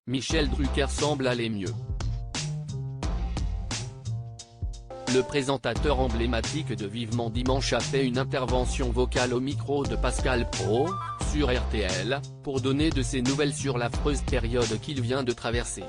Michel Drucker semble aller mieux. Le présentateur emblématique de Vivement Dimanche a fait une intervention vocale au micro de Pascal Praud, sur RTL, pour donner de ses nouvelles sur l'affreuse période qu'il vient de traverser.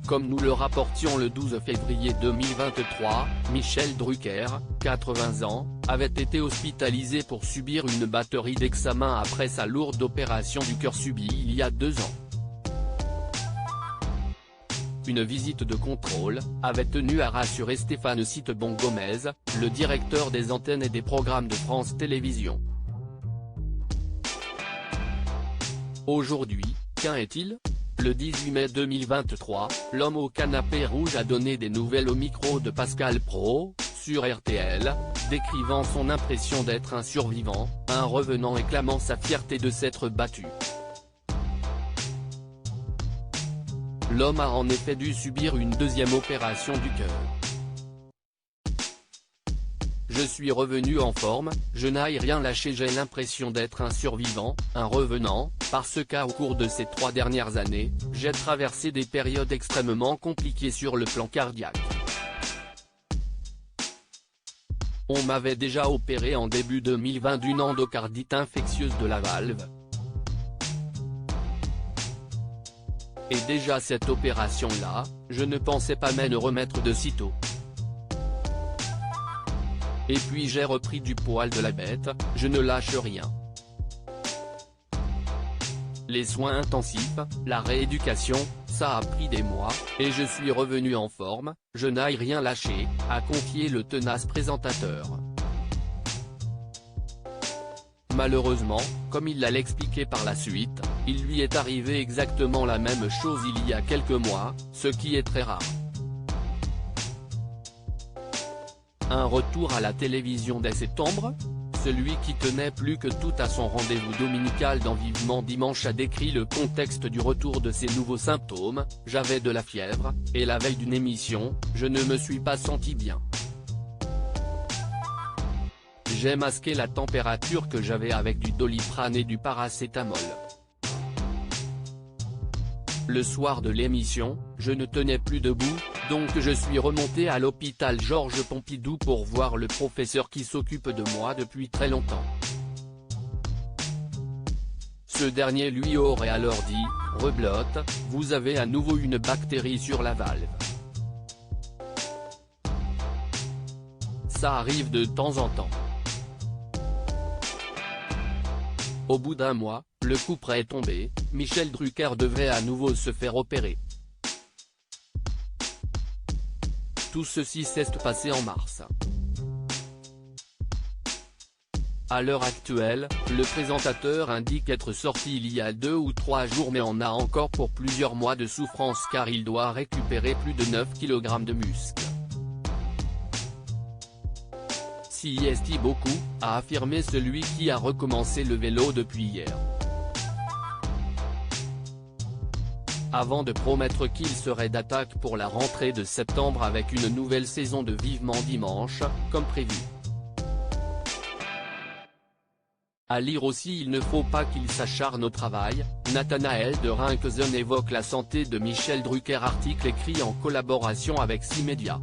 Comme nous le rapportions le 12 février 2023, Michel Drucker, 80 ans, avait été hospitalisé pour subir une batterie d'examens après sa lourde opération du cœur subie il y a 2 ans. Une visite de contrôle avait tenu à rassurer Stéphane Citebon-Gomez, le directeur des antennes et des programmes de France Télévisions. Aujourd'hui, qu'en est-il ? Le 18 mai 2023, l'homme au canapé rouge a donné des nouvelles au micro de Pascal Praud, sur RTL, décrivant son impression d'être un survivant, un revenant et clamant sa fierté de s'être battu. L'homme a en effet dû subir une deuxième opération du cœur. Je suis revenu en forme, je n'ai rien lâché, j'ai l'impression d'être un survivant, un revenant, parce qu'au cours de ces 3 dernières années, j'ai traversé des périodes extrêmement compliquées sur le plan cardiaque. On m'avait déjà opéré en début 2020 d'une endocardite infectieuse de la valve. Et déjà cette opération-là, je ne pensais pas me remettre de sitôt. Et puis j'ai repris du poil de la bête, je ne lâche rien. Les soins intensifs, la rééducation, ça a pris des mois, et je suis revenu en forme, je n'ai rien lâché, a confié le tenace présentateur. Malheureusement, comme il l'a expliqué par la suite, il lui est arrivé exactement la même chose il y a quelques mois, ce qui est très rare. Un retour à la télévision dès septembre ? Celui qui tenait plus que tout à son rendez-vous dominical dans Vivement Dimanche a décrit le contexte du retour de ses nouveaux symptômes. J'avais de la fièvre, et la veille d'une émission, je ne me suis pas senti bien. J'ai masqué la température que j'avais avec du Doliprane et du paracétamol. Le soir de l'émission, je ne tenais plus debout, donc je suis remonté à l'hôpital Georges Pompidou pour voir le professeur qui s'occupe de moi depuis très longtemps. Ce dernier lui aurait alors dit « Reblote, vous avez à nouveau une bactérie sur la valve. Ça arrive de temps en temps. » Au bout d'un mois, le coup près est tombé, Michel Drucker devait à nouveau se faire opérer. Tout ceci s'est passé en mars. À l'heure actuelle, le présentateur indique être sorti il y a 2 ou 3 jours mais en a encore pour plusieurs mois de souffrance car il doit récupérer plus de 9 kg de muscles. Si est beaucoup, a affirmé celui qui a recommencé le vélo depuis hier. Avant de promettre qu'il serait d'attaque pour la rentrée de septembre avec une nouvelle saison de Vivement Dimanche, comme prévu. À lire aussi il ne faut pas qu'il s'acharne au travail, Nathanaël de Rinckzen évoque la santé de Michel Drucker, article écrit en collaboration avec 6 médias.